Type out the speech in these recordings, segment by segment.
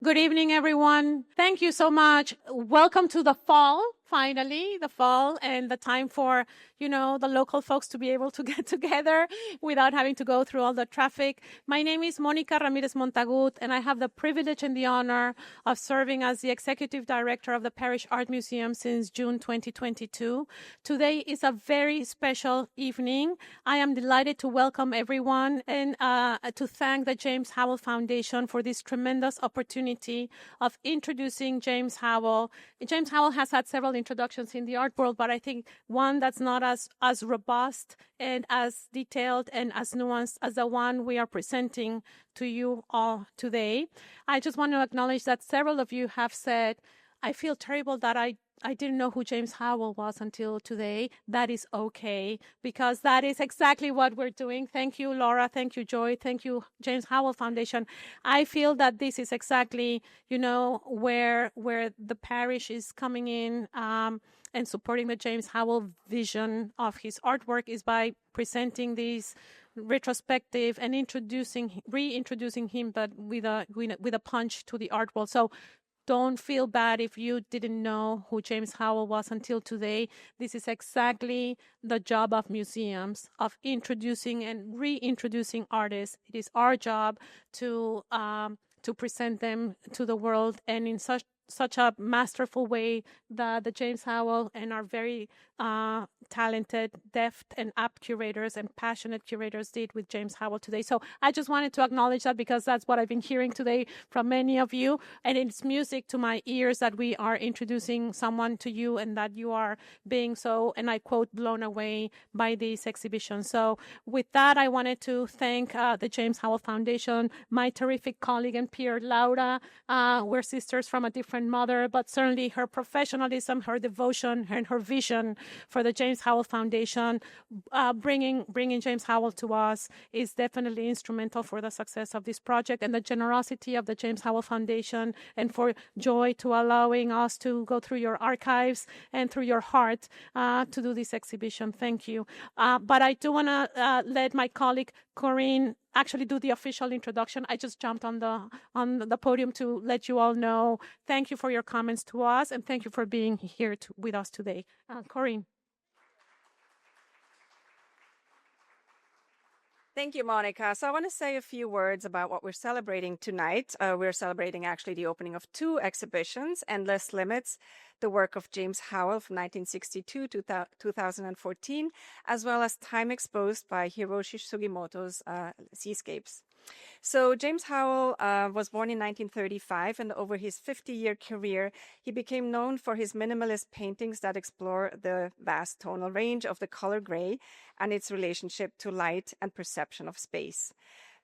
Good evening, everyone. Thank you so much. Welcome to the fall, finally, the fall and the time for, the local folks to be able to get together without having to go through all the traffic. My name is Monica Ramirez Montagut, and I have the privilege and the honor of serving as the Executive Director of the Parrish Art Museum since June 2022. Today is a very special evening. I am delighted to welcome everyone and to thank the James Howell Foundation for this tremendous opportunity of introducing James Howell. James Howell has had several introductions in the art world, but I think one that's not as robust and as detailed and as nuanced as the one we are presenting to you all today. I just want to acknowledge that several of you have said, I feel terrible that I didn't know who James Howell was until today. That is okay, because that is exactly what we're doing. Thank you, Laura. Thank you, Joy. Thank you, James Howell Foundation. I feel that this is exactly, where the parish is coming in and supporting the James Howell vision of his artwork is by presenting these retrospective and reintroducing him, but with a punch to the art world. So don't feel bad if you didn't know who James Howell was until today. This is exactly the job of museums, of introducing and reintroducing artists. It is our job to present them to the world, and in such a masterful way that the James Howell and our very talented, deft, and apt curators and passionate curators did with James Howell today. So I just wanted to acknowledge that, because that's what I've been hearing today from many of you. And it's music to my ears that we are introducing someone to you and that you are being so, and I quote, blown away by this exhibition. So with that, I wanted to thank the James Howell Foundation, my terrific colleague and peer, Laura. We're sisters from a different mother, but certainly her professionalism, her devotion, and her vision for the James Howell Foundation, bringing James Howell to us is definitely instrumental for the success of this project, and the generosity of the James Howell Foundation, and for Joy to allowing us to go through your archives and through your heart to do this exhibition. Thank you. But I do want to let my colleague Corinne actually do the official introduction. I just jumped on the podium to let you all know. Thank you for your comments to us, and thank you for being here with us today. Corinne. Thank you, Monica. So I want to say a few words about what we're celebrating tonight. We're celebrating actually the opening of two exhibitions, Endless Limits, the work of James Howell from 1962 to 2014, as well as Time Exposed by Hiroshi Sugimoto's Seascapes. So James Howell was born in 1935, and over his 50-year career, he became known for his minimalist paintings that explore the vast tonal range of the color gray and its relationship to light and perception of space.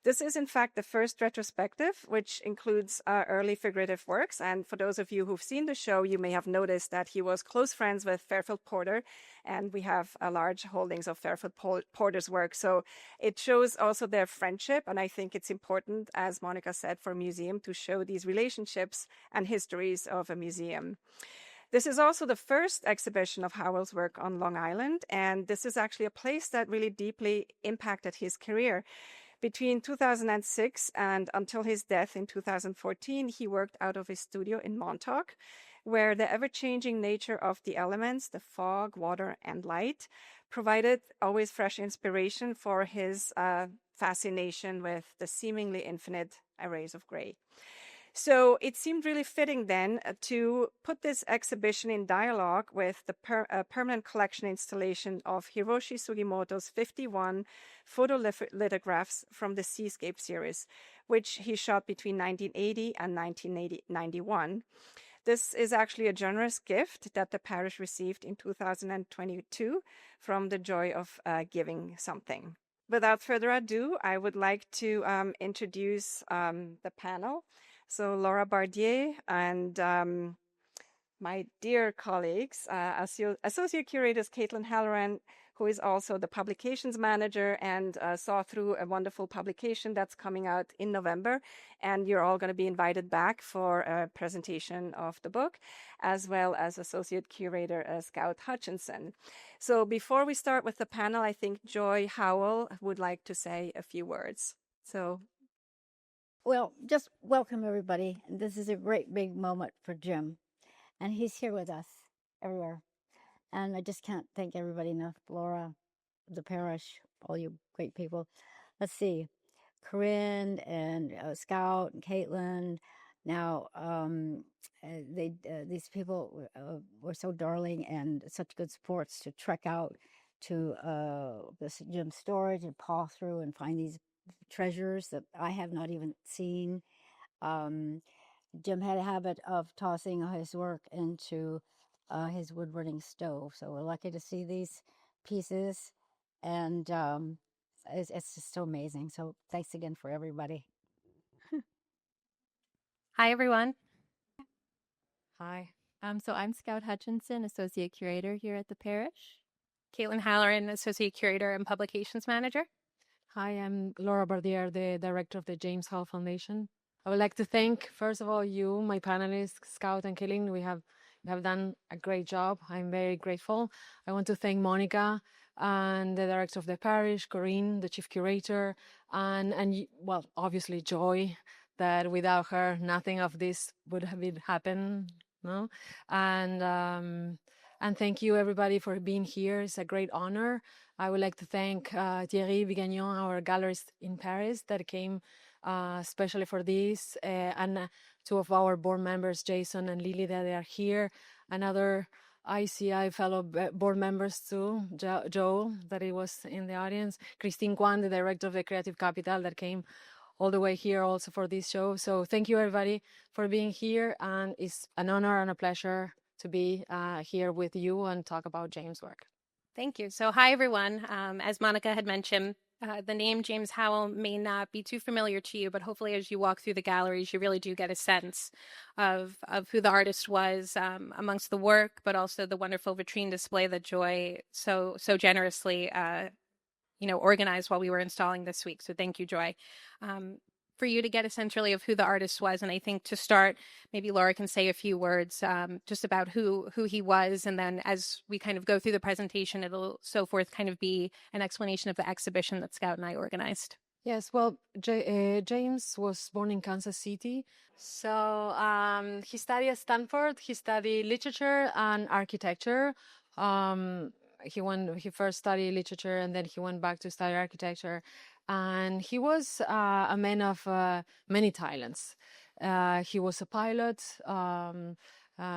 This is, in fact, the first retrospective, which includes early figurative works. And for those of you who've seen the show, you may have noticed that he was close friends with Fairfield Porter, and we have large holdings of Fairfield Porter's work. So it shows also their friendship, and I think it's important, as Monica said, for a museum to show these relationships and histories of a museum. This is also the first exhibition of Howell's work on Long Island, and this is actually a place that really deeply impacted his career. Between 2006 and until his death in 2014, he worked out of his studio in Montauk, where the ever-changing nature of the elements, the fog, water, and light, provided always fresh inspiration for his fascination with the seemingly infinite arrays of gray. So it seemed really fitting then to put this exhibition in dialogue with the permanent collection installation of Hiroshi Sugimoto's 51 photolithographs from the Seascape series, which he shot between 1980 and 1991. This is actually a generous gift that the parish received in 2022 from the joy of giving something. Without further ado, I would like to introduce the panel. So Laura Bardier and my dear colleagues, Associate Curators Kaitlin Halloran, who is also the publications manager and saw through a wonderful publication that's coming out in November. And you're all going to be invited back for a presentation of the book, as well as Associate Curator Scout Hutchinson. So before we start with the panel, I think Joy Howell would like to say a few words. So Well, just welcome everybody. This is a great big moment for Jim, and he's here with us everywhere. And I just can't thank everybody enough. Laura, the parish, all you great people. Let's see, Corinne and Scout and Kaitlin. Now, these people were so darling and such good sports to trek out to this Jim storage and paw through and find these treasures that I have not even seen. Um, Jim had a habit of tossing his work into his wood-burning stove. So we're lucky to see these pieces, and it's just so amazing. So thanks again for everybody. Hi, everyone. Hi. So I'm Scout Hutchinson, Associate Curator here at the parish. Kaitlin Halloran, Associate Curator and Publications Manager. Hi, I'm Laura Bardier, the Director of the James Howell Foundation. I would like to thank, first of all, you, my panelists, Scout and Kaitlin. We have done a great job. I'm very grateful. I want to thank Monica and the Director of the Parish, Corinne, the Chief Curator, and well, obviously Joy, that without her, nothing of this would have happened, no? And thank you, everybody, for being here. It's a great honor. I would like to thank Thierry Bigagnon, our gallerist in Paris, that came especially for this, and two of our board members, Jason and Lily, that are here, and other ICI fellow board members too, Joel, that he was in the audience, Christine Kwan, the director of the Creative Capital, that came all the way here also for this show. So thank you, everybody, for being here, and it's an honor and a pleasure to be here with you and talk about James' work. Thank you. So, hi, everyone. As Monica had mentioned, the name James Howell may not be too familiar to you, but hopefully as you walk through the galleries, you really do get a sense of who the artist was amongst the work, but also the wonderful vitrine display that Joy so generously organized while we were installing this week. So thank you, Joy. For you to get a sense really of who the artist was. And I think to start, maybe Laura can say a few words just about who he was. And then as we kind of go through the presentation, it'll so forth kind of be an explanation of the exhibition that Scout and I organized. Yes, well, James was born in Kansas City. So he studied at Stanford. He studied literature and architecture. He first studied literature and then he went back to study architecture. And he was a man of many talents. He was a pilot.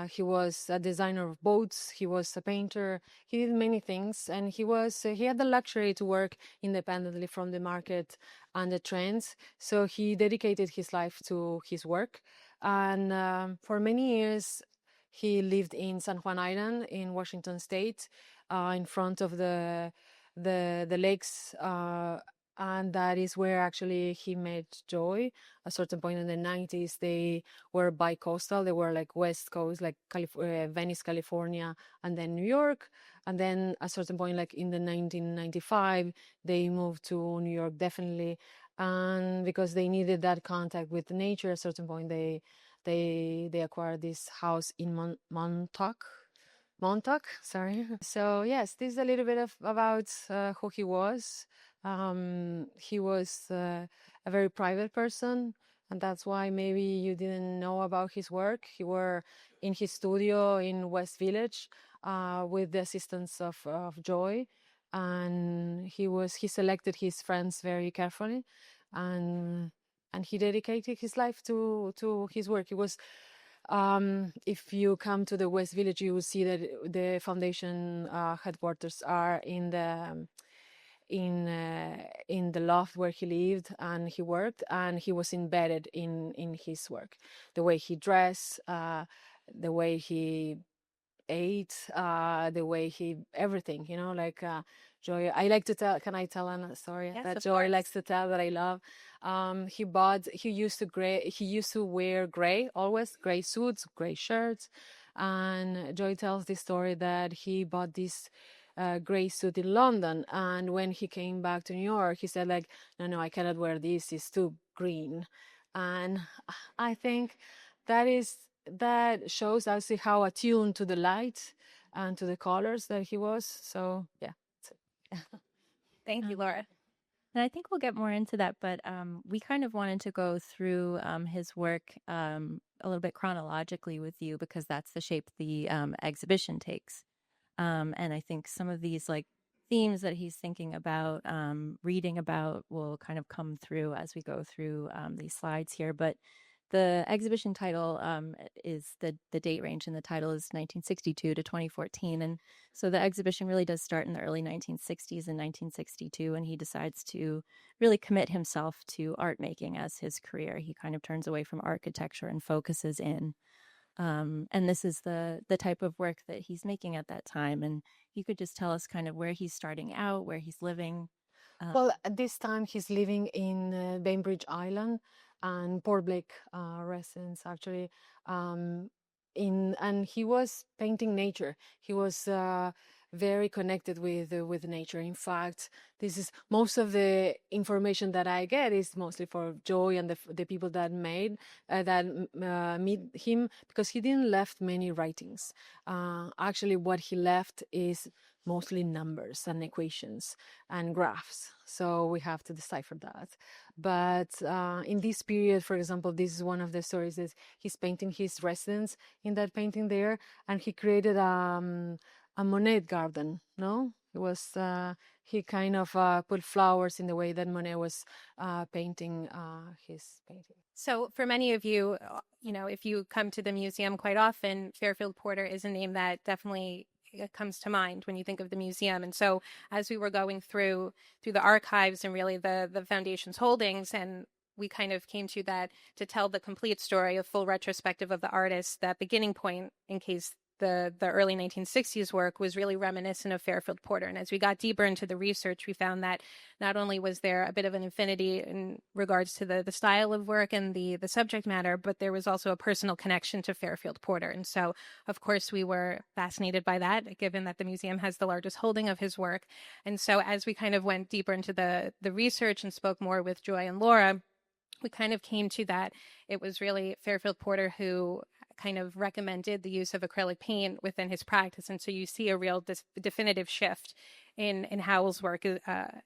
He was a designer of boats. He was a painter. He did many things, and he had the luxury to work independently from the market and the trends. So he dedicated his life to his work, and for many years he lived in San Juan Island in Washington State, in front of the lakes. And that is where actually he met Joy. At a certain point in the 90s, they were bi-coastal. They were like West Coast, like Venice, California, and then New York. And then at a certain point, like in the 1995, they moved to New York, definitely. And because they needed that contact with nature, at a certain point, they acquired this house in Montauk, sorry. So yes, this is a little bit about who he was. He was a very private person, and that's why maybe you didn't know about his work. He were in his studio in West Village with the assistance of Joy, and he selected his friends very carefully, and he dedicated his life to his work. It was if you come to the West Village, you will see that the foundation headquarters are in the loft where he lived and he worked, and he was embedded in his work. The way he dressed, the way he ate, the way he everything, like Joy. I like to tell. Can I tell a story that Joy likes to tell that I love? He used to wear gray, always gray suits, gray shirts, and Joy tells this story that he bought this gray suit in London, and when he came back to New York, he said like, no, I cannot wear this, it's too green. And I think that shows also how attuned to the light and to the colors that he was. So yeah. Thank you, Laura. And I think we'll get more into that, but we kind of wanted to go through his work a little bit chronologically with you because that's the shape the exhibition takes. And I think some of these like themes that he's thinking about, reading about, will kind of come through as we go through these slides here. But the exhibition title is the date range, and the title is 1962 to 2014. And so the exhibition really does start in the early 1960s in 1962, and he decides to really commit himself to art making as his career. He kind of turns away from architecture and focuses in. And this is the type of work that he's making at that time. And you could just tell us kind of where he's starting out, where he's living. Well, at this time he's living in Bainbridge Island and Port Blake residence actually. And he was painting nature. He was very connected with nature. In fact, this is most of the information that I get is mostly for Joy and the people that meet him, because he didn't left many writings. Actually, what he left is mostly numbers and equations and graphs. So we have to decipher that. But in this period, for example, this is one of the stories is he's painting his residence in that painting there, and he created a Monet garden. No, it was he kind of put flowers in the way that Monet was painting his painting. So for many of you, if you come to the museum quite often, Fairfield Porter is a name that definitely comes to mind when you think of the museum. And so as we were going through the archives and really the foundation's holdings, and we kind of came to that to tell the complete story, a full retrospective of the artist, that beginning point in case the early 1960s work was really reminiscent of Fairfield Porter. And as we got deeper into the research, we found that not only was there a bit of an affinity in regards to the style of work and the subject matter, but there was also a personal connection to Fairfield Porter. And so, of course, we were fascinated by that, given that the museum has the largest holding of his work. And so as we kind of went deeper into the research and spoke more with Joy and Laura, we kind of came to that it was really Fairfield Porter who kind of recommended the use of acrylic paint within his practice. And so you see a real definitive shift in Howell's work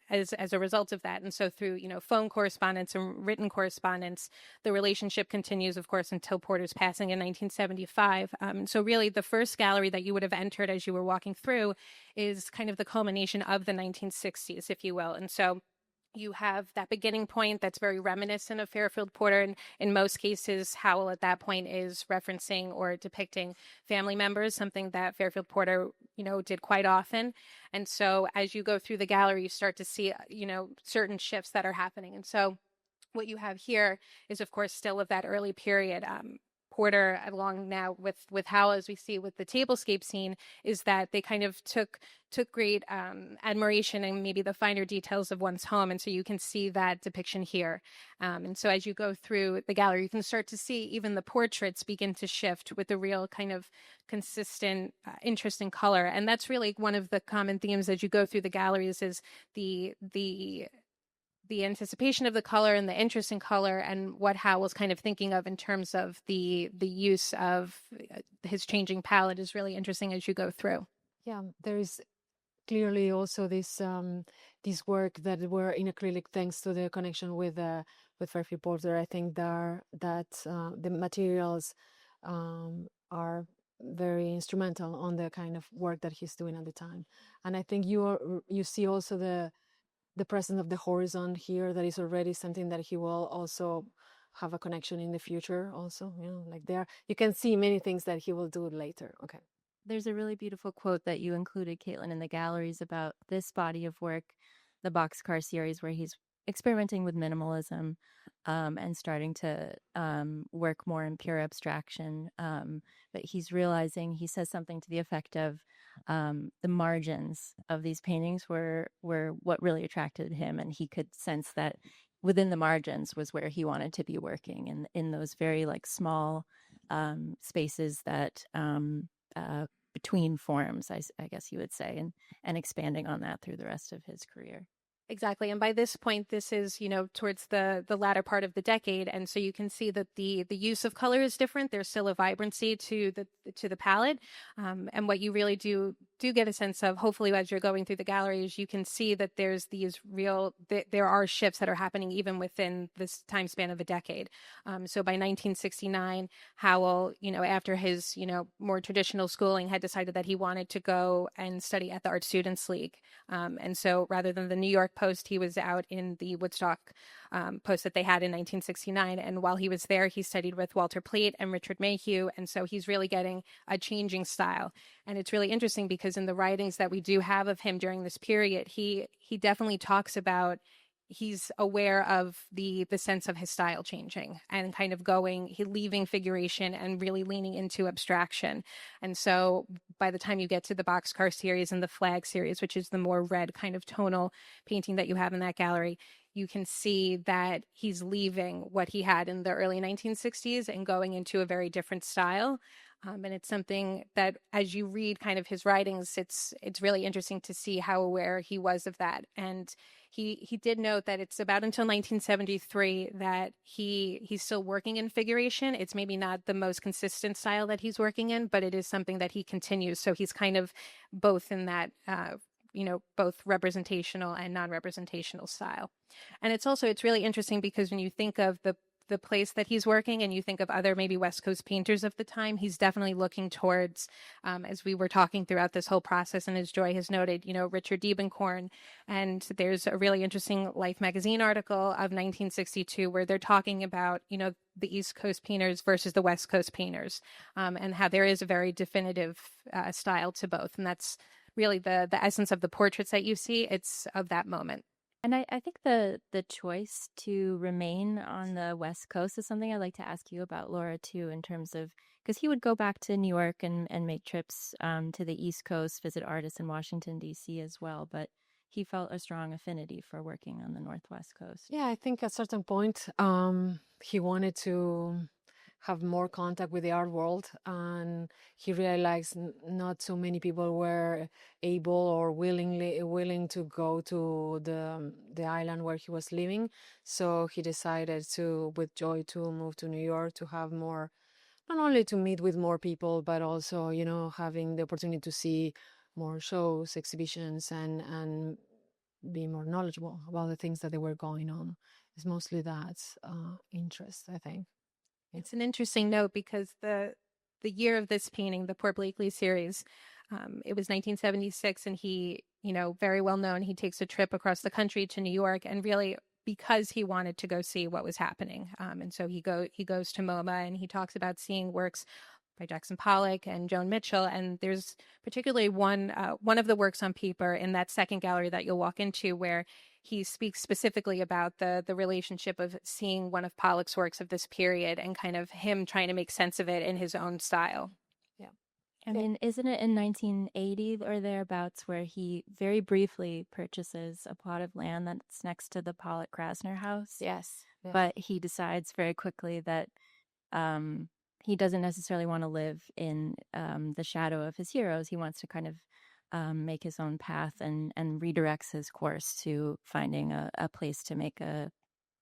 as a result of that. And so through, phone correspondence and written correspondence, the relationship continues, of course, until Porter's passing in 1975. So really the first gallery that you would have entered as you were walking through is kind of the culmination of the 1960s, if you will. And so you have that beginning point that's very reminiscent of Fairfield Porter. And in most cases, Howell at that point is referencing or depicting family members, something that Fairfield Porter, did quite often. And so as you go through the gallery, you start to see, certain shifts that are happening. And so what you have here is, of course, still of that early period. Porter, along now with Howell, as we see with the tablescape scene, is that they kind of took great admiration and maybe the finer details of one's home. And so you can see that depiction here. And so as you go through the gallery, you can start to see even the portraits begin to shift with a real kind of consistent interest in color. And that's really one of the common themes as you go through the galleries is the anticipation of the color and the interest in color, and what Howell's kind of thinking of in terms of the use of his changing palette is really interesting as you go through. Yeah, there is clearly also this work that were in acrylic thanks to the connection with Fairfield Porter. I think that the materials are very instrumental on the kind of work that he's doing at the time. And I think you see also the presence of the horizon here, that is already something that he will also have a connection in the future also, like there you can see many things that he will do later. Okay. There's a really beautiful quote that you included, Kaitlin, in the galleries about this body of work, the Boxcar series, where he's experimenting with minimalism and starting to work more in pure abstraction. But he's realizing, he says something to the effect of the margins of these paintings were what really attracted him. And he could sense that within the margins was where he wanted to be working, and in those very small spaces that between forms, I guess you would say, and expanding on that through the rest of his career. Exactly. And by this point, this is, towards the latter part of the decade. And so you can see that the use of color is different. There's still a vibrancy to the palette. And what you really do do get a sense of, hopefully as you're going through the galleries, you can see that there's these there are shifts that are happening even within this time span of a decade. So by 1969, Howell, after his, more traditional schooling, had decided that he wanted to go and study at the Art Students League. And so rather than the New York post, he was out in the Woodstock post that they had in 1969. And while he was there, he studied with Walter Plate and Richard Mayhew. And so he's really getting a changing style. And it's really interesting because in the writings that we do have of him during this period, he definitely talks about, he's aware of the sense of his style changing and kind of leaving figuration and really leaning into abstraction. And so by the time you get to the Boxcar series and the Flag series, which is the more red kind of tonal painting that you have in that gallery, you can see that he's leaving what he had in the early 1960s and going into a very different style. And it's something that, as you read kind of his writings, it's really interesting to see how aware he was of that. And he did note that it's about until 1973 that he's still working in figuration. It's maybe not the most consistent style that he's working in, but it is something that he continues. So he's kind of both in that, both representational and non-representational style. And it's really interesting because when you think of the place that he's working and you think of other maybe West Coast painters of the time, he's definitely looking towards, as we were talking throughout this whole process and as Joy has noted, Richard Diebenkorn. And there's a really interesting Life magazine article of 1962 where they're talking about, the East Coast painters versus the West Coast painters, and how there is a very definitive style to both. And that's really the essence of the portraits that you see. It's of that moment. And I think the choice to remain on the West Coast is something I'd like to ask you about, Laura, too, in terms of, because he would go back to New York and make trips to the East Coast, visit artists in Washington, D.C. as well, but he felt a strong affinity for working on the Northwest Coast. Yeah, I think at a certain point he wanted to have more contact with the art world, and he realized not so many people were able or willing to go to the island where he was living. So he decided with Joy, to move to New York to have more, not only to meet with more people, but also, having the opportunity to see more shows, exhibitions, and be more knowledgeable about the things that they were going on. It's mostly that interest, I think. It's an interesting note because the year of this painting, the Port Blakely series, it was 1976, and he, very well known, he takes a trip across the country to New York, and really because he wanted to go see what was happening. And so he goes to MoMA, and he talks about seeing works by Jackson Pollock and Joan Mitchell. And there's particularly one of the works on paper in that second gallery that you'll walk into where he speaks specifically about the relationship of seeing one of Pollock's works of this period and kind of him trying to make sense of it in his own style. Yeah. I mean, isn't it in 1980 or thereabouts where he very briefly purchases a plot of land that's next to the Pollock-Krasner house? Yes. Yeah. But he decides very quickly that he doesn't necessarily want to live in the shadow of his heroes. He wants to kind of make his own path and redirects his course to finding a place to make a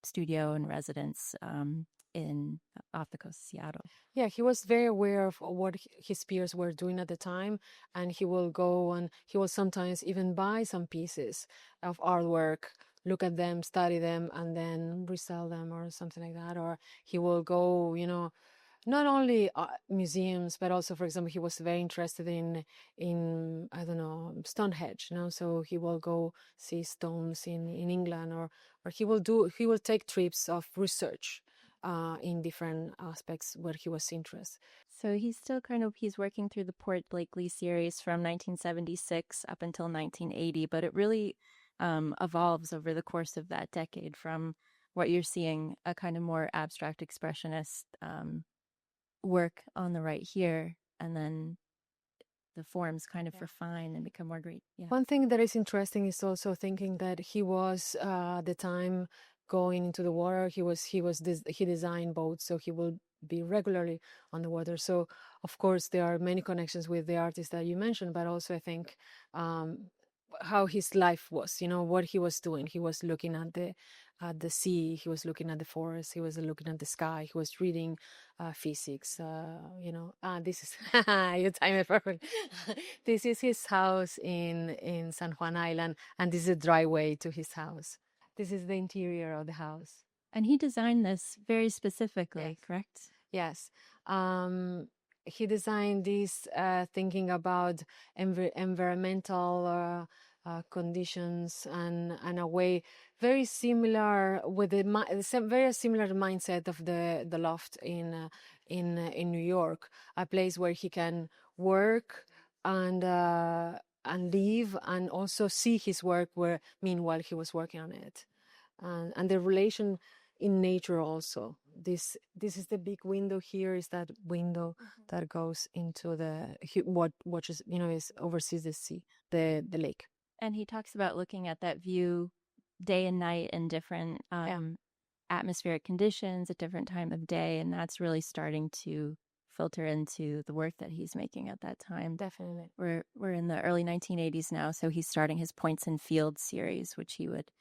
studio and residence off the coast of Seattle. Yeah, he was very aware of what his peers were doing at the time, and he will go and he will sometimes even buy some pieces of artwork, look at them, study them, and then resell them or something like that. Or he will go, not only museums, but also, for example, he was very interested in I don't know, Stonehenge, so he will go see stones in England, or he will take trips of research in different aspects where he was interested. So he's still he's working through the Port Blakely series from 1976 up until 1980, but it really evolves over the course of that decade from what you're seeing, a kind of more abstract expressionist work on the right here, and then the forms kind of refine and become more great. Yeah. One thing that is interesting is also thinking that he was at the time going into the water. He designed boats, so he will be regularly on the water. So of course there are many connections with the artists that you mentioned, but also I think how his life was, what he was doing. He was looking at at the sea, he was looking at the forest, he was looking at the sky, he was reading physics, this is, you time it perfect. This is his house in San Juan Island, and this is a driveway to his house. This is the interior of the house. And he designed this very specifically, Yes. correct? Yes. He designed this thinking about environmental conditions and a way very similar with the very similar mindset of the loft in New York, a place where he can work and live and also see his work where meanwhile he was working on it, and the relation in nature also. This is the big window here, is that window that goes into what is is oversees the sea, the lake. And he talks about looking at that view day and night in different atmospheric conditions at different time of day, and that's really starting to filter into the work that he's making at that time. Definitely. We're in the early 1980s now, so he's starting his Points and Fields series, which he would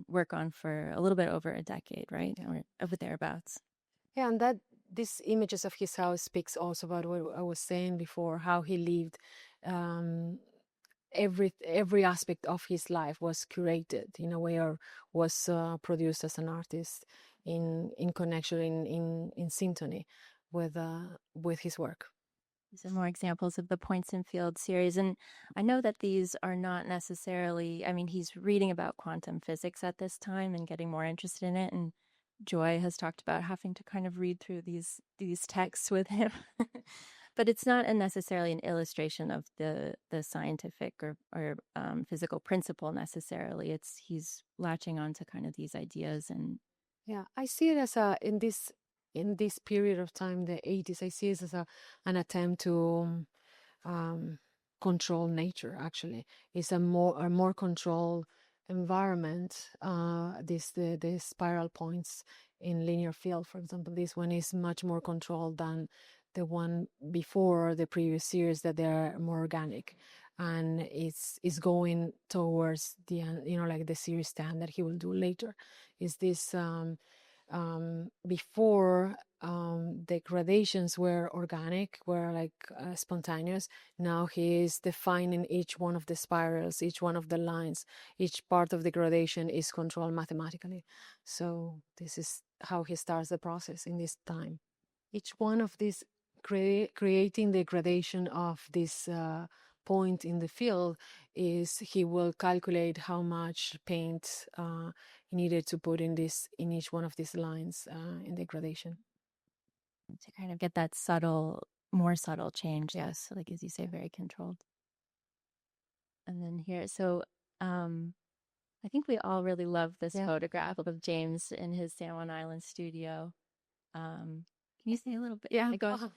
work on for a little bit over a decade, right? Yeah. Or over thereabouts. Yeah, and that these images of his house speaks also about what I was saying before, how he lived. Every aspect of his life was curated in a way, or was produced as an artist in connection, in symphony with his work. Some more examples of the Points and Fields series. And I know that these are not necessarily, I mean, he's reading about quantum physics at this time and getting more interested in it. And Joy has talked about having to kind of read through these texts with him. But it's not necessarily an illustration of the scientific or physical principle necessarily. He's latching on to kind of these ideas. And yeah, I see it as in this period of time, the 80s, I see it as an attempt to control nature. Actually, it's a more controlled environment. The spiral points in linear field, for example, this one is much more controlled than the one before, the previous years, that they're more organic, and it's going towards the like the series stand that he will do later. Is this before the gradations were organic, were like spontaneous. Now he is defining each one of the spirals, each one of the lines, each part of the gradation is controlled mathematically. So this is how he starts the process in this time. Each one of these creating the gradation of this point in the field is he will calculate how much paint he needed to put in each one of these lines in the gradation, to kind of get that more subtle change. Yes, like as you say, very controlled. And then here, so I think we all really love this photograph of James in his San Juan Island studio. Can you say a little bit? Yeah. Go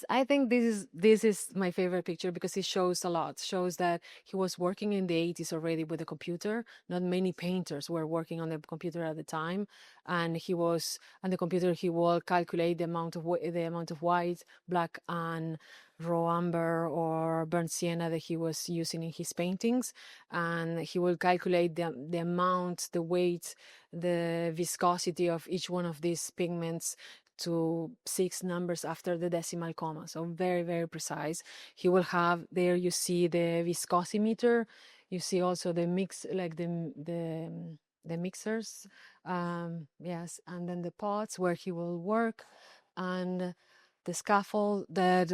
I think this is my favorite picture because it shows a lot. Shows that he was working in the 80s already with the computer. Not many painters were working on the computer at the time, and he was on the computer. He will calculate the amount of white, black, and raw umber or burnt sienna that he was using in his paintings, and he will calculate the amount, the weight, the viscosity of each one of these pigments to 6 numbers after the decimal comma. So very, very precise. He will have there, you see the viscosimeter, you see also the mix, like the mixers, yes, and then the pots where he will work, and the scaffold that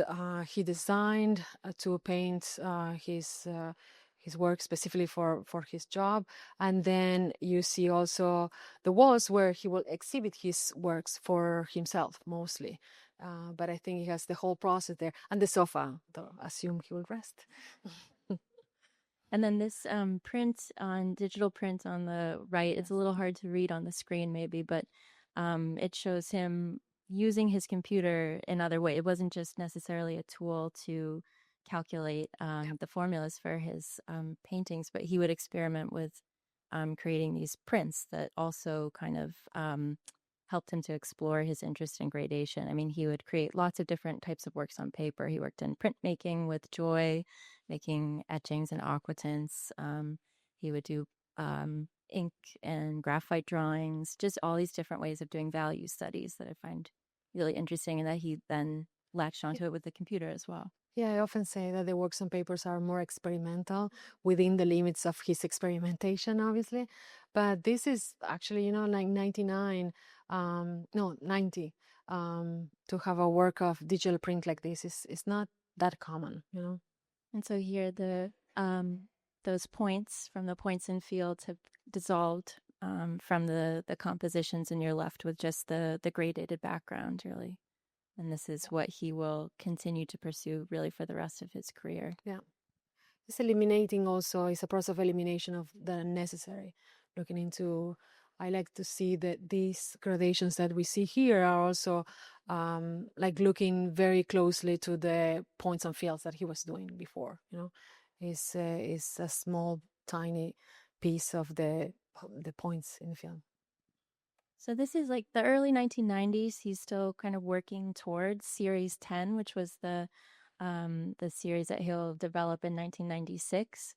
he designed to paint his work specifically for his job. And then you see also the walls where he will exhibit his works for himself mostly. But I think he has the whole process there. And the sofa, though, assume he will rest. And then this digital print on the right, it's a little hard to read on the screen maybe, but it shows him using his computer in other ways. It wasn't just necessarily a tool to calculate the formulas for his paintings, but he would experiment with creating these prints that also kind of helped him to explore his interest in gradation. I mean, he would create lots of different types of works on paper. He worked in printmaking with Joy, making etchings and aquatints. He would do ink and graphite drawings, just all these different ways of doing value studies that I find really interesting, and that he then latched onto it with the computer as well. Yeah, I often say that the works and papers are more experimental within the limits of his experimentation, obviously. But this is actually, like 99, no, 90, to have a work of digital print like this is not that common. And so here those points from the points and fields have dissolved from the compositions, and you're left with just the gradated background, really. And this is what he will continue to pursue really for the rest of his career. Yeah. It's eliminating also, it's a process of elimination of the unnecessary. Looking into, I like to see that these gradations that we see here are also like looking very closely to the points and fields that he was doing before. Is a small, tiny piece of the points in the film. So this is like the early 1990s. He's still kind of working towards Series 10, which was the series that he'll develop in 1996.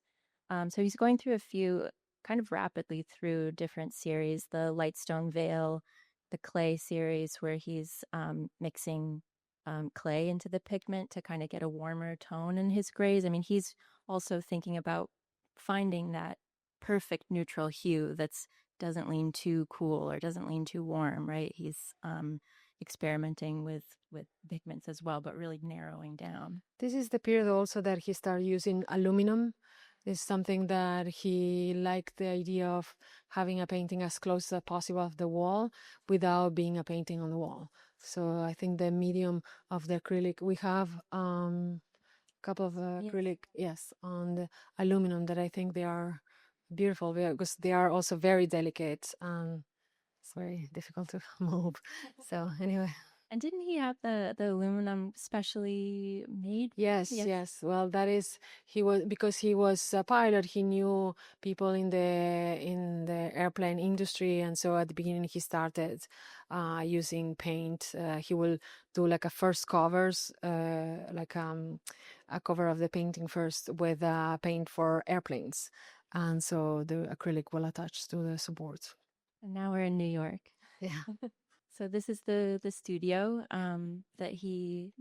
So he's going through a few, kind of rapidly through different series, the Lightstone Veil, the clay series, where he's mixing clay into the pigment to kind of get a warmer tone in his grays. I mean, he's also thinking about finding that perfect neutral hue that's doesn't lean too cool or doesn't lean too warm, right? He's experimenting with pigments as well, but really narrowing down. This is the period also that he started using aluminum. It's something that he liked, the idea of having a painting as close as possible of the wall without being a painting on the wall. So I think the medium of the acrylic, we have a couple of acrylic, yes, on the aluminum that I think they are beautiful because they are also very delicate and it's very difficult to move. So anyway. And didn't he have the aluminum specially made? Yes. Well, that is, because he was a pilot, he knew people in the airplane industry, and so at the beginning he started using paint. He will do like a first covers, like a cover of the painting first with paint for airplanes, and so the acrylic will attach to the support. And now we're in New York. Yeah. So this is the studio that he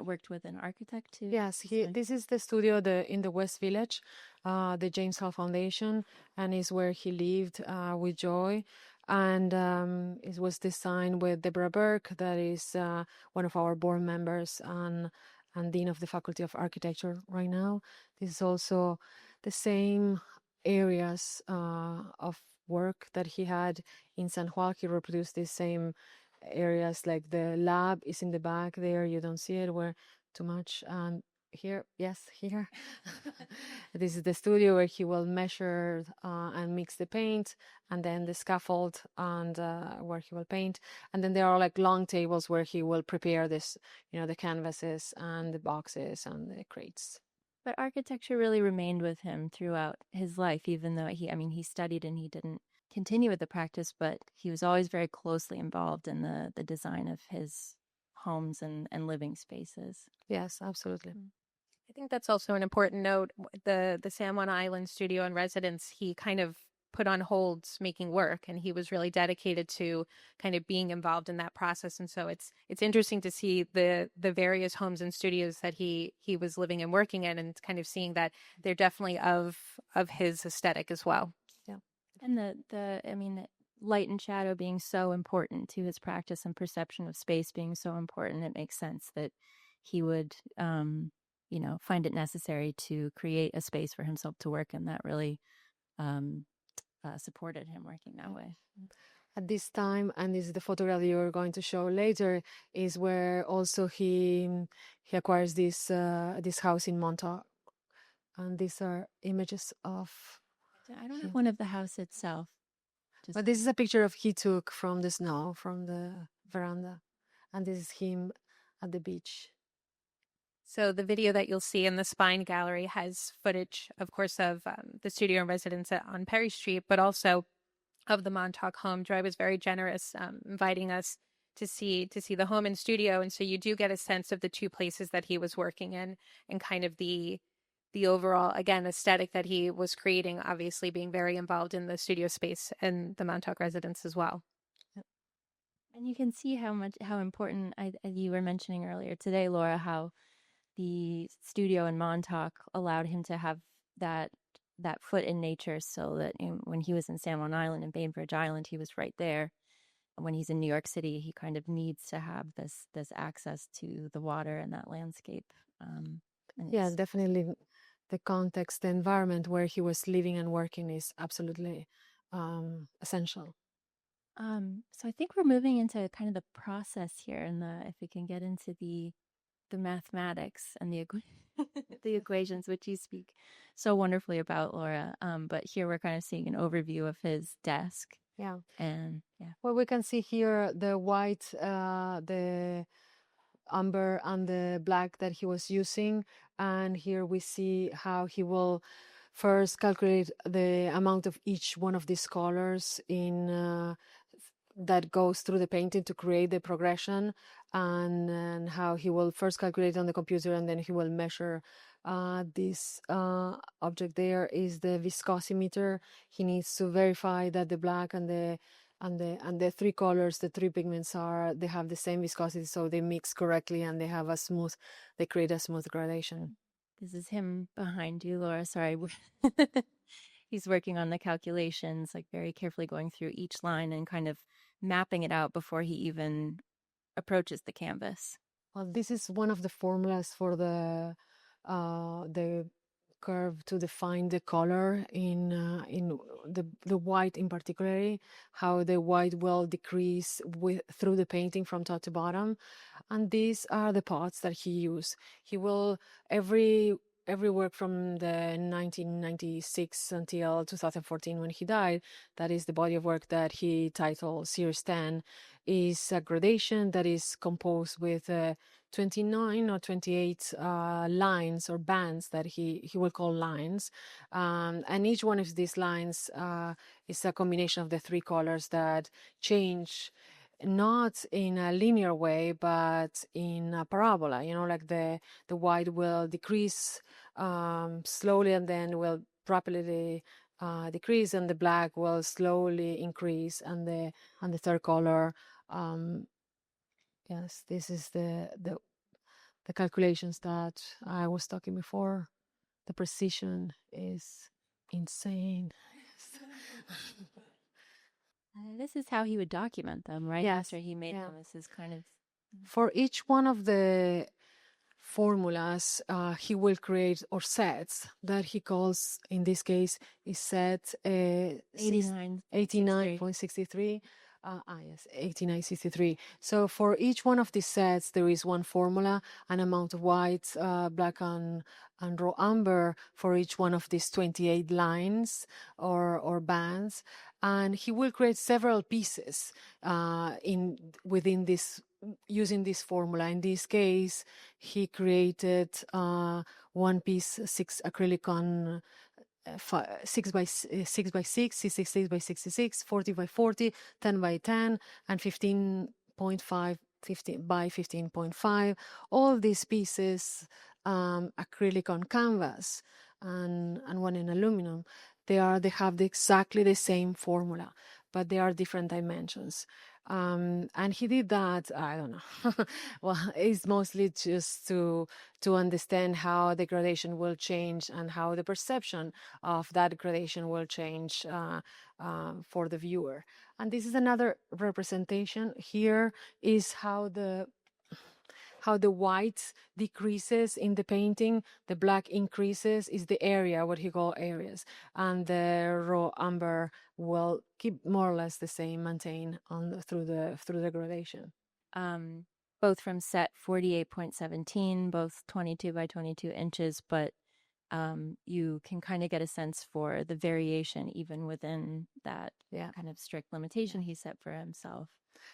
worked with an architect to. Yes, this is the studio in the West Village, the James Howell Foundation, and is where he lived with Joy. And it was designed with Deborah Burke, that is one of our board members and Dean of the Faculty of Architecture right now. This is also the same areas of work that he had in San Juan. He reproduced these same areas, like the lab is in the back there. You don't see it where too much. And here, yes, here. This is the studio where he will measure and mix the paint, and then the scaffold and where he will paint. And then there are like long tables where he will prepare this, the canvases and the boxes and the crates. But architecture really remained with him throughout his life, even though he studied and he didn't continue with the practice, but he was always very closely involved in the design of his homes and living spaces. Yes, absolutely. I think that's also an important note. The San Juan Island studio and residence, he kind of put on hold making work, and he was really dedicated to kind of being involved in that process. And so it's interesting to see the various homes and studios that he was living and working in, and kind of seeing that they're definitely of his aesthetic as well. Yeah. And the light and shadow being so important to his practice and perception of space being so important, it makes sense that he would find it necessary to create a space for himself to work in that really supported him working that way. At this time, and this is the photograph you're going to show later, is where also he acquires this house in Montauk, and these are images of. I don't have one of the house itself, but this is a picture of he took from the snow, from the veranda, and this is him at the beach. So the video that you'll see in the Spine Gallery has footage, of course, of the studio and residence on Perry Street, but also of the Montauk home. Joy was very generous, inviting us to see the home and studio, and so you do get a sense of the two places that he was working in, and kind of the the overall, again, aesthetic that he was creating, obviously being very involved in the studio space and the Montauk residence as well. And you can see how important you were mentioning earlier today, Laura, how the studio in Montauk allowed him to have that foot in nature, so that when he was in San Juan Island and Bainbridge Island, he was right there. And when he's in New York City, he kind of needs to have this access to the water and that landscape. Yeah, definitely. The context, the environment where he was living and working is absolutely essential. So I think we're moving into kind of the process here, and if we can get into the mathematics and the equations, which you speak so wonderfully about, Laura. But here we're kind of seeing an overview of his desk. Yeah. And yeah. Well, we can see here the white, the umber and the black that he was using. And here we see how he will first calculate the amount of each one of these colors in that goes through the painting to create the progression, and how he will first calculate on the computer, and then he will measure this object. There is the viscosimeter. He needs to verify that the black and the three colors, the three pigments they have the same viscosity, so they mix correctly and they create a smooth gradation. This is him behind you, Laura. Sorry. He's working on the calculations, like very carefully going through each line and kind of mapping it out before he even approaches the canvas. Well, this is one of the formulas for the curve to define the color in the white in particular, how the white will decrease through the painting from top to bottom. And these are the pots that he used. He will every work from the 1996 until 2014 when he died, that is the body of work that he titled Series 10, is a gradation that is composed with 29 or 28 lines or bands that he will call lines. And each one of these lines is a combination of the three colors that change not in a linear way, but in a parabola. Like the white will decrease slowly and then will rapidly decrease, and the black will slowly increase, and the third color. Yes, this is the calculations that I was talking before. The precision is insane. This is how he would document them, right? Yes. After he made them, this is kind of... For each one of the formulas, he will create or sets that he calls, in this case, is set 89.63. Yes, 89.63. So for each one of these sets, there is one formula, an amount of white, black, and raw umber for each one of these 28 lines or bands. And he will create several pieces within this, using this formula. In this case, he created one piece, 6 acrylic on 6 by 6 by 6, 66 by 66, 40 by 40, 10 by 10, and 15.5, 15 by 15.5. All these pieces, acrylic on canvas and one in aluminum, they have exactly the same formula, but they are different dimensions. And he did that, I don't know. Well, it's mostly just to understand how the gradation will change and how the perception of that gradation will change for the viewer. And this is another representation. Here is how the white decreases in the painting, the black increases, is the area, what he called areas, and the raw umber will keep more or less the same, maintain through the gradation. Both from set 48.17, both 22 by 22 inches, but you can kind of get a sense for the variation even within that kind of strict limitation he set for himself.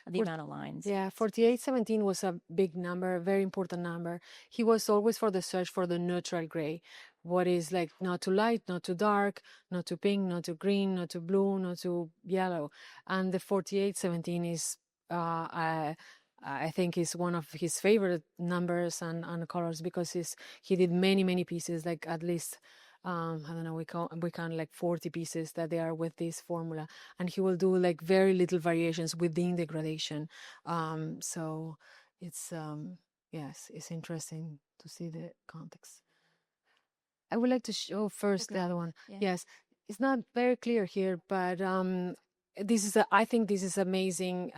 The amount of lines. Yeah, 4817 was a big number, a very important number. He was always for the search for the neutral gray. What is like not too light, not too dark, not too pink, not too green, not too blue, not too yellow. And the 4817 is a I think is one of his favorite numbers and colors, because he did many pieces, like at least I don't know, we count like 40 pieces that they are with this formula, and he will do like very little variations within the gradation. So it's yes, it's interesting to see the context. I would like to show first the other one. Yeah. Yes, it's not very clear here, but I think this is amazing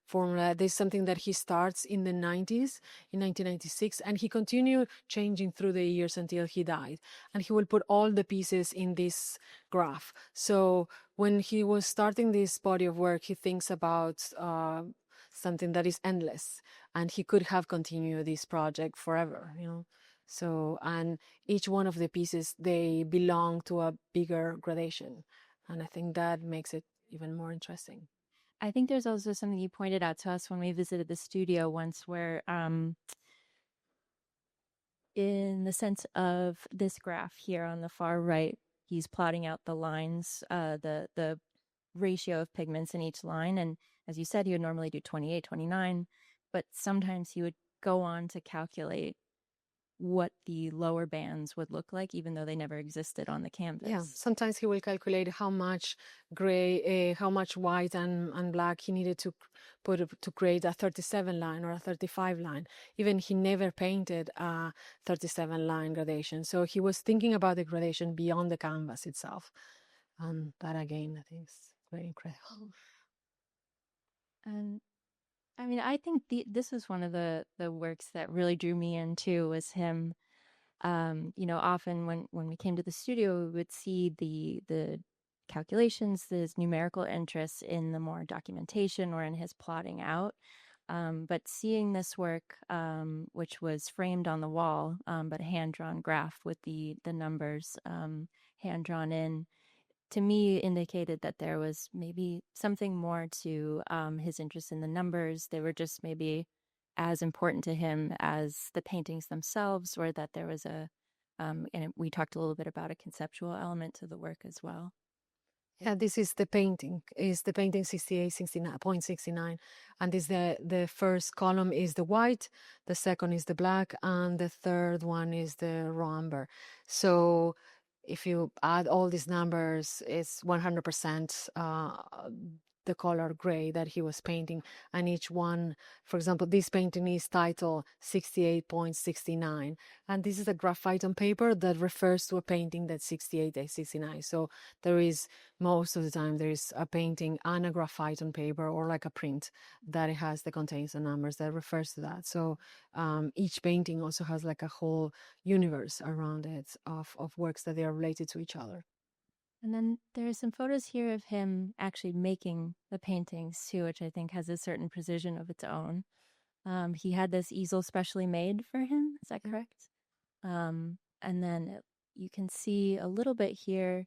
formula. This is something that he starts in the 90s, in 1996, and he continued changing through the years until he died. And he will put all the pieces in this graph. So when he was starting this body of work, he thinks about something that is endless, and he could have continued this project forever, you know. So, and each one of the pieces, they belong to a bigger gradation. And I think that makes it even more interesting. I think there's also something you pointed out to us when we visited the studio once, where in the sense of this graph here on the far right, he's plotting out the lines, the ratio of pigments in each line. And as you said, he would normally do 28, 29, but sometimes he would go on to calculate what the lower bands would look like, even though they never existed on the canvas. Yeah, sometimes he will calculate how much gray, how much white and black he needed to put to create a 37 line or a 35 line. Even he never painted a 37 line gradation. So he was thinking about the gradation beyond the canvas itself. And that again, I think is very incredible. And I mean, I think this was one of the works that really drew me in too, was him. You know, often when we came to the studio, we would see the calculations, his numerical interests in the more documentation or in his plotting out. But seeing this work, which was framed on the wall, but a hand-drawn graph with the numbers hand-drawn in, to me indicated that there was maybe something more to his interest in the numbers. They were just maybe as important to him as the paintings themselves, or that there was and we talked a little bit about a conceptual element to the work as well. Yeah, this is the painting. Is the painting 68.69, and this the first column is the white, the second is the black, and the third one is the raw umber. So if you add all these numbers, it's 100% the color gray that he was painting. And each one, for example, this painting is titled 68.69. And this is a graphite on paper that refers to a painting that's 68.69. So there is, most of the time, there is a painting and a graphite on paper, or like a print that it has the contains the numbers that refers to that. So each painting also has like a whole universe around it of works that they are related to each other. And then there are some photos here of him actually making the paintings too, which I think has a certain precision of its own. He had this easel specially made for him. Is that correct? And then you can see a little bit here,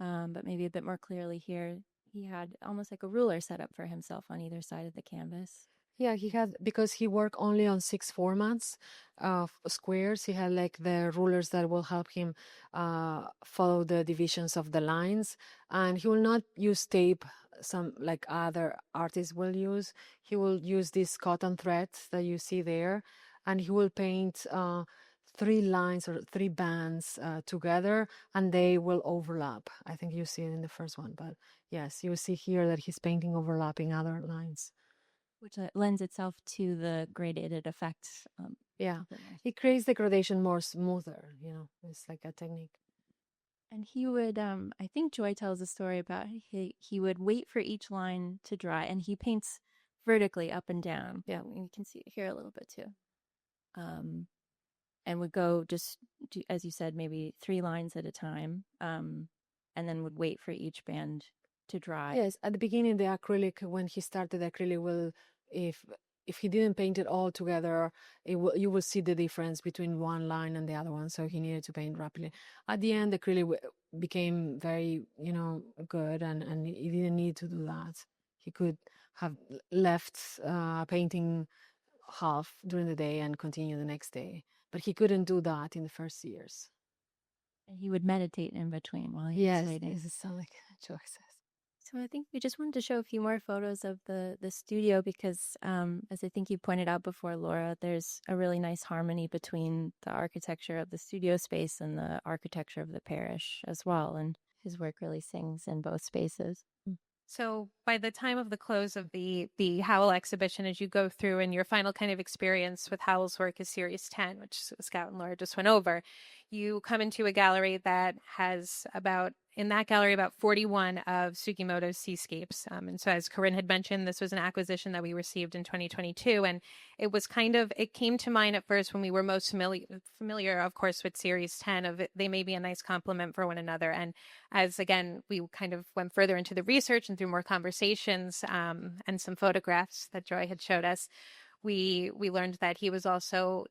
but maybe a bit more clearly here. He had almost like a ruler set up for himself on either side of the canvas. Yeah, he had, because he worked only on 6 formats of squares, he had like the rulers that will help him follow the divisions of the lines. And he will not use tape, some like other artists will use. He will use these cotton threads that you see there, and he will paint 3 lines or 3 bands together, and they will overlap. I think you see it in the first one, but yes, you see here that he's painting overlapping other lines. Which lends itself to the gradated effect. Yeah, it creates the gradation more smoother, you know, it's like a technique. And he would, I think Joy tells a story about he would wait for each line to dry, and he paints vertically up and down. Yeah, you can see it here a little bit too. And would go just, as you said, maybe 3 lines at a time, and then would wait for each band to dry. Yes, at the beginning, the acrylic, when he started acrylic, will, if he didn't paint it all together, you will see the difference between one line and the other one. So he needed to paint rapidly. At the end, the acrylic became very, you know, good, and he didn't need to do that. He could have left painting half during the day and continue the next day, but he couldn't do that in the first years. And he would meditate in between while he was waiting. Yes, it sounds like choices. So I think we just wanted to show a few more photos of the studio because, as I think you pointed out before, Laura, there's a really nice harmony between the architecture of the studio space and the architecture of the parish as well. And his work really sings in both spaces. So by the time of the close of the Howell exhibition, as you go through and your final kind of experience with Howell's work is Series 10, which Scout and Laura just went over, you come into a gallery that has about 41 of Sugimoto's seascapes. And so as Corinne had mentioned, this was an acquisition that we received in 2022. And it was it came to mind at first when we were most familiar, of course, with Series 10 of it, they may be a nice complement for one another. And as again, we kind of went further into the research and through more conversations and some photographs that Joy had showed us, we learned that he was also,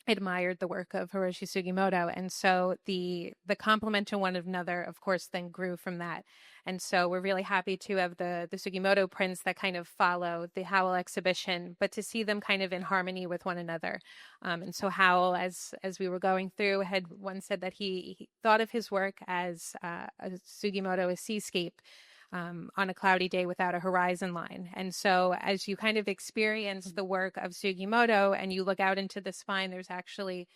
admired the work of Hiroshi Sugimoto. And so the complement to one another, of course, then grew from that. And so we're really happy to have the Sugimoto prints that kind of follow the Howell exhibition, but to see them kind of in harmony with one another. And so Howell, as we were going through, had once said that he thought of his work as a Sugimoto, a seascape, on a cloudy day without a horizon line. And so as you kind of experience the work of Sugimoto and you look out into the spine, there's actually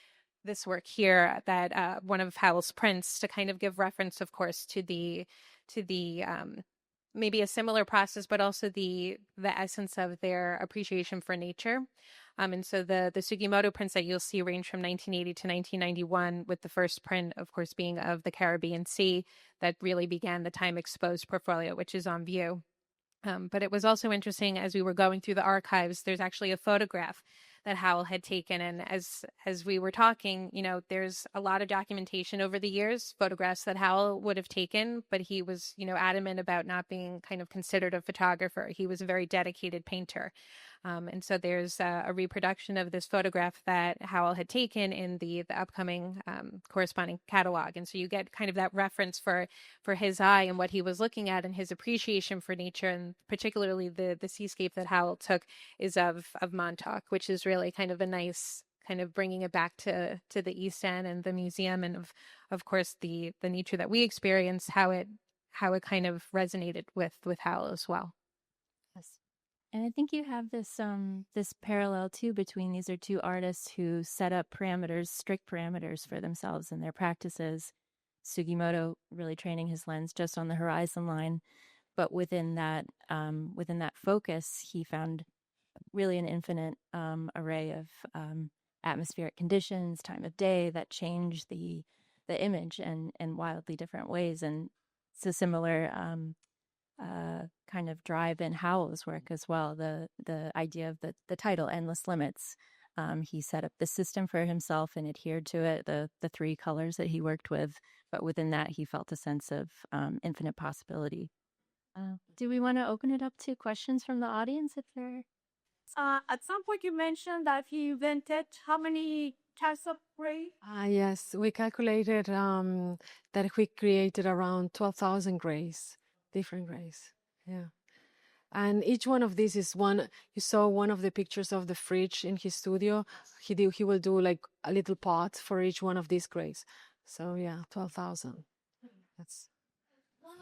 this work here that one of Howell's prints to kind of give reference, of course, to the maybe a similar process, but also the essence of their appreciation for nature. And so the Sugimoto prints that you'll see range from 1980 to 1991, with the first print, of course, being of the Caribbean Sea that really began the time exposed portfolio, which is on view. But it was also interesting as we were going through the archives, there's actually a photograph that Howell had taken. And as we were talking, there's a lot of documentation over the years, photographs that Howell would have taken, but he was, adamant about not being kind of considered a photographer. He was a very dedicated painter. And so there's a reproduction of this photograph that Howell had taken in the upcoming corresponding catalog. And so you get kind of that reference for his eye and what he was looking at and his appreciation for nature, and particularly the seascape that Howell took is of Montauk, which is really kind of a nice kind of bringing it back to the East End and the museum, and of course the nature that we experienced, how it kind of resonated with Howell as well. Yes. And I think you have this this parallel too between these are two artists who set up strict parameters for themselves in their practices. Sugimoto really training his lens just on the horizon line, but within that focus, he found really an infinite array of atmospheric conditions, time of day that change the image in wildly different ways. And it's a similar kind of drive in Howell's work as well. The idea of the title, Endless Limits. He set up the system for himself and adhered to it, the three colors that he worked with, but within that he felt a sense of infinite possibility. Do we want to open it up to questions from the audience if there are? At some point you mentioned that he invented how many types of grays? Yes, we calculated that we created around 12,000 grays, different grays. Yeah. And each one of these is one. You saw one of the pictures of the fridge in his studio. He will do like a little pot for each one of these grays. So yeah, 12,000. That's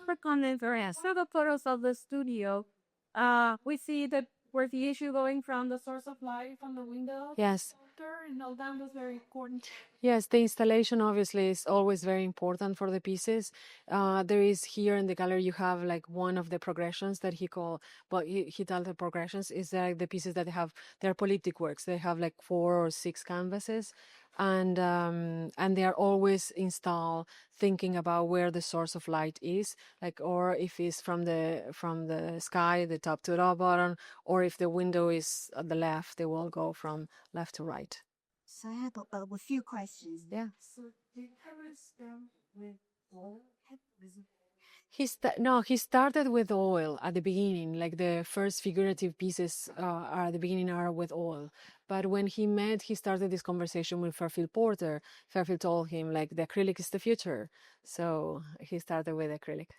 For comments or so the photos of the studio, we see that where the issue going from the source of light from the window. Yes. And all that was very important. Yes, the installation obviously is always very important for the pieces. There is here in the gallery, you have like one of the progressions that he called, but he tells the progressions is like the pieces that they're polyptych works. They have like 4 or 6 canvases, and they are always installed thinking about where the source of light is, like, or if it's from the sky, the top to the bottom, or if the window is at the left, they will go from left to right. So I have a few questions. Yeah. So did Harris start with oil? He started with oil at the beginning, like the first figurative pieces at the beginning are with oil. But when he started this conversation with Fairfield Porter. Fairfield told him like the acrylic is the future. So he started with acrylic.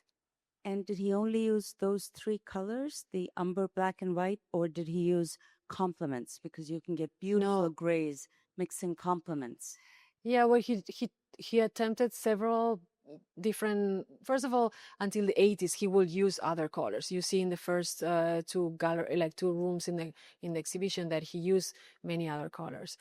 And did he only use those 3 colors, the umber, black, and white, or did he use complements? Because you can get beautiful grays mixing complements. Yeah, well, he attempted several different. First of all, until the 80s, he will use other colors. You see in the first two rooms in the exhibition that he used many other colors.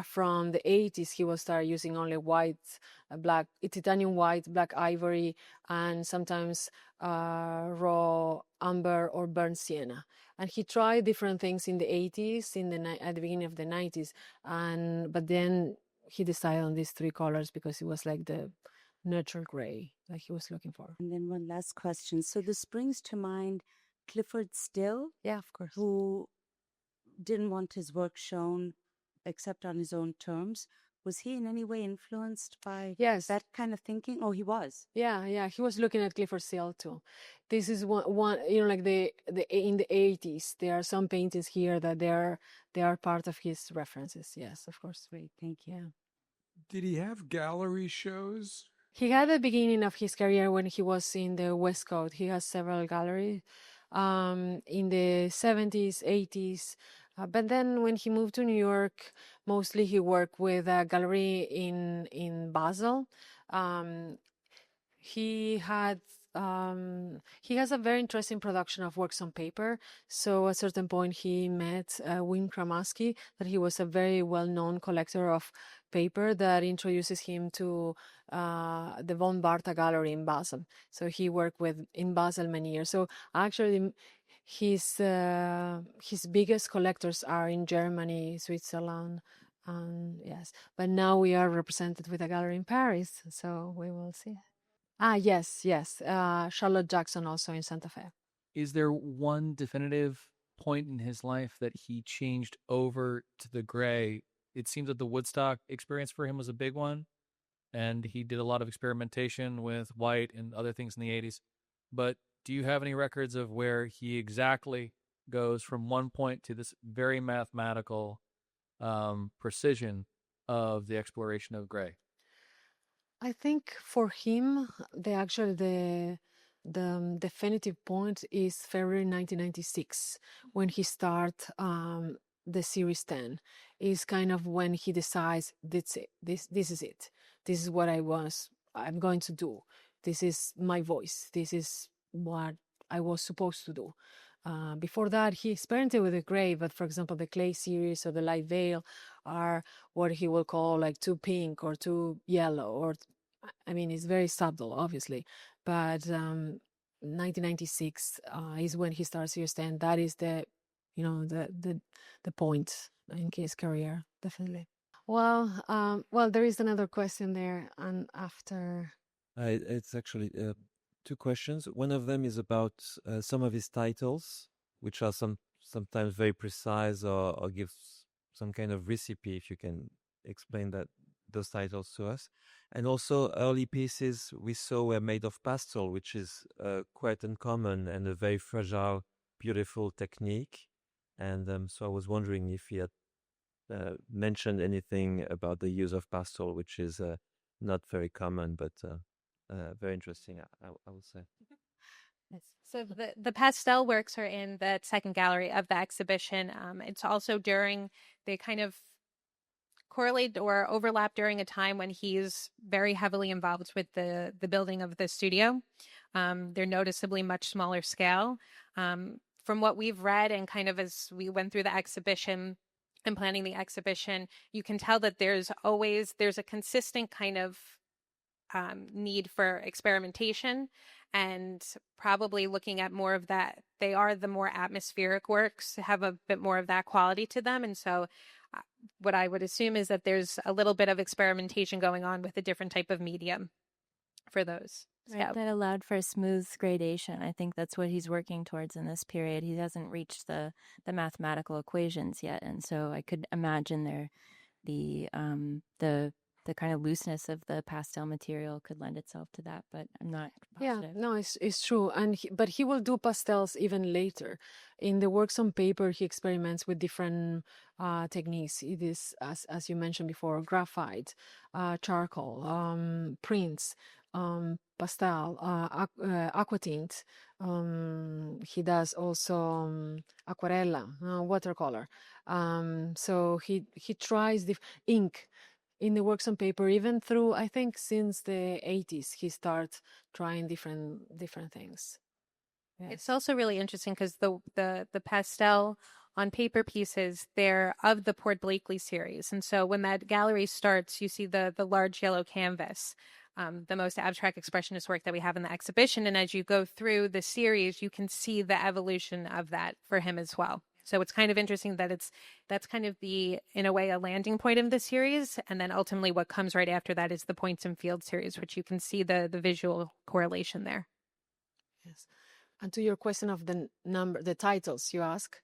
From the 80s, he will start using only white, black, titanium white, black ivory, and sometimes raw umber or burnt sienna. And he tried different things in the 80s, at the beginning of the 90s, but then he decided on these three colors because it was like the neutral gray that he was looking for. And then one last question. So this brings to mind Clifford Still, Yeah, of course. who didn't want his work shown except on his own terms. Was he in any way influenced by Yes. that kind of thinking? Oh, he was. Yeah. He was looking at Clifford Still too. This is one like the in the 80s. There are some paintings here that they are part of his references. Yes, of course. Great, thank you. Yeah. Did he have gallery shows? He had the beginning of his career when he was in the West Coast. He has several galleries in the 70s, 80s. But then when he moved to New York, mostly he worked with a gallery in Basel. He has a very interesting production of works on paper. So at a certain point he met Wim Kramaski, that he was a very well-known collector of paper, that introduces him to the Von Bartha Gallery in Basel. So he worked in Basel many years. So actually his biggest collectors are in Germany, Switzerland, yes. But now we are represented with a gallery in Paris, so we will see. Yes. Charlotte Jackson also in Santa Fe. Is there one definitive point in his life that he changed over to the gray? It seems that the Woodstock experience for him was a big one, and he did a lot of experimentation with white and other things in the 80s. But do you have any records of where he exactly goes from one point to this very mathematical precision of the exploration of gray? I think for him, the definitive point is February 1996, when he starts the Series 10. Is kind of when he decides this is it. This is what I'm going to do. This is my voice. This is what I was supposed to do. Before that, he experimented with the gray, but for example, the clay series or the light veil are what he will call like too pink or too yellow, or I mean, it's very subtle, obviously, but 1996 is when he starts Series 10. That is the point in his career, definitely. Well, there is another question there, and after. It's actually two questions. One of them is about some of his titles, which are sometimes very precise or give some kind of recipe, if you can explain those titles to us. And also early pieces we saw were made of pastel, which is quite uncommon and a very fragile, beautiful technique. And so I was wondering if he had mentioned anything about the use of pastel, which is not very common, but very interesting, I will say. So the pastel works are in the second gallery of the exhibition. It's also during the kind of correlate or overlap during a time when he's very heavily involved with the building of the studio. They're noticeably much smaller scale. From what we've read and kind of as we went through the exhibition and planning the exhibition, you can tell that there's a consistent kind of need for experimentation, and probably looking at more of that. They are the more atmospheric works, have a bit more of that quality to them. And so what I would assume is that there's a little bit of experimentation going on with a different type of medium for those. Right, that allowed for smooth gradation. I think that's what he's working towards in this period. He hasn't reached the mathematical equations yet, and so I could imagine the kind of looseness of the pastel material could lend itself to that, but I'm not positive. Yeah, no, it's true. But he will do pastels even later. In the works on paper, he experiments with different techniques. It is, as you mentioned before, graphite, charcoal, prints, pastel, aqua tint. He does also aquarella, watercolor. So he tries ink. in the works on paper, even through, I think, since the 80s, he started trying different things. Yes. It's also really interesting because the pastel on paper pieces, they're of the Port Blakely series. And so when that gallery starts, you see the large yellow canvas, the most abstract expressionist work that we have in the exhibition. And as you go through the series, you can see the evolution of that for him as well. So it's kind of interesting that that's kind of in a way, a landing point of the series. And then ultimately what comes right after that is the Points and Fields series, which you can see the visual correlation there. Yes. And to your question of the titles you ask,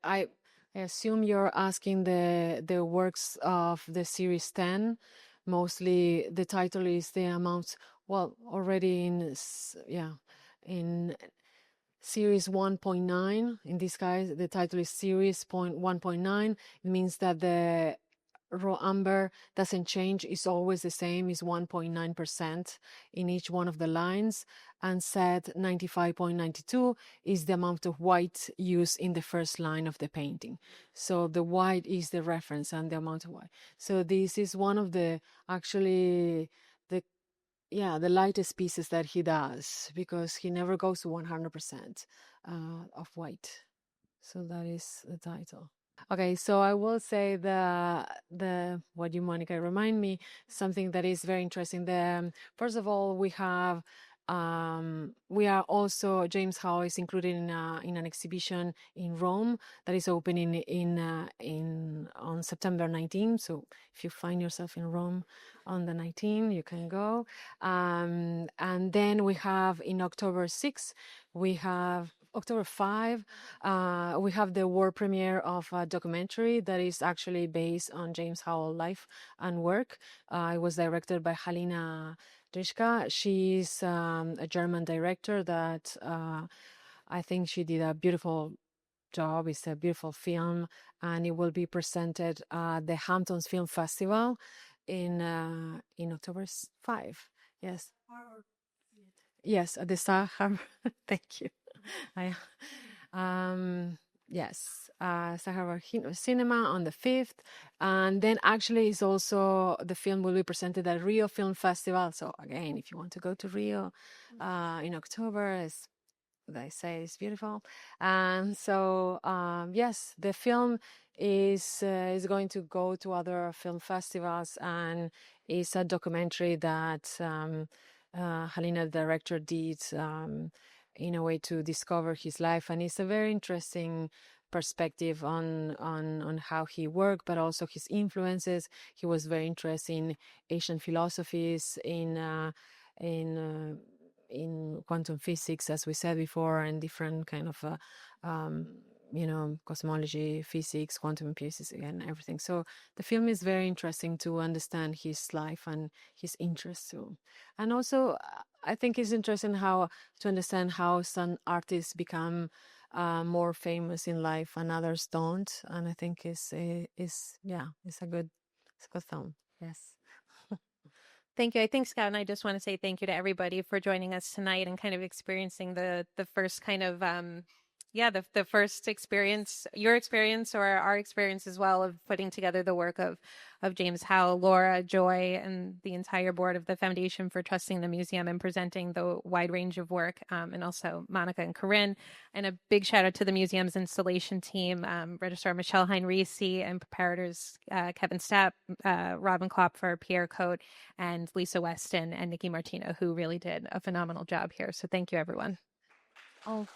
I assume you're asking the works of the series 10. Mostly the title is the amount, well, already in series 1.9. In this case, the title is series 1.9. It means that the raw umber doesn't change, it's always the same, is 1.9% in each one of the lines, and set 95.92 is the amount of white used in the first line of the painting. So the white is the reference and the amount of white. So this is one of the the lightest pieces that he does, because he never goes to 100% of white. So that is the title. Okay, so I will say what you, Monica, remind me something that is very interesting. First of all, we are also, James Howell is included in an exhibition in Rome that is opening on September 19. So if you find yourself in Rome on the 19th, you can go. And then we have in October 6, October 5, we have the world premiere of a documentary that is actually based on James Howell life and work. It was directed by Halina Drischka. She's a German director that I think she did a beautiful job. It's a beautiful film, and it will be presented at the Hamptons Film Festival in October 5. Yes. Yes, at the Star Harbor. Thank you. Yes, Sahara Cinema on the 5th, and then actually it's also, the film will be presented at Rio Film Festival. So again, if you want to go to Rio in October, as I say, it's beautiful. And so yes, the film is going to go to other film festivals, and it's a documentary that Halina, the director, did in a way to discover his life, and it's a very interesting perspective on how he worked, but also his influences. He was very interested in Asian philosophies, in quantum physics, as we said before, and different kind of cosmology, physics, quantum physics, and everything. So the film is very interesting to understand his life and his interests too. And also, I think it's interesting to understand how some artists become more famous in life and others don't. And I think it's a good film. Yes. Thank you. I think, Scott, and I just want to say thank you to everybody for joining us tonight and kind of experiencing the first kind of the first experience, your experience or our experience as well, of putting together the work of James Howell, Laura, Joy, and the entire board of the Foundation for trusting the museum and presenting the wide range of work, and also Monica and Corinne. And a big shout out to the museum's installation team, Registrar Michelle Heinrici, and preparators Kevin Stapp, Robin Klopfer, Pierre Cote, and Lisa Weston and Nikki Martino, who really did a phenomenal job here. So thank you, everyone. Oh,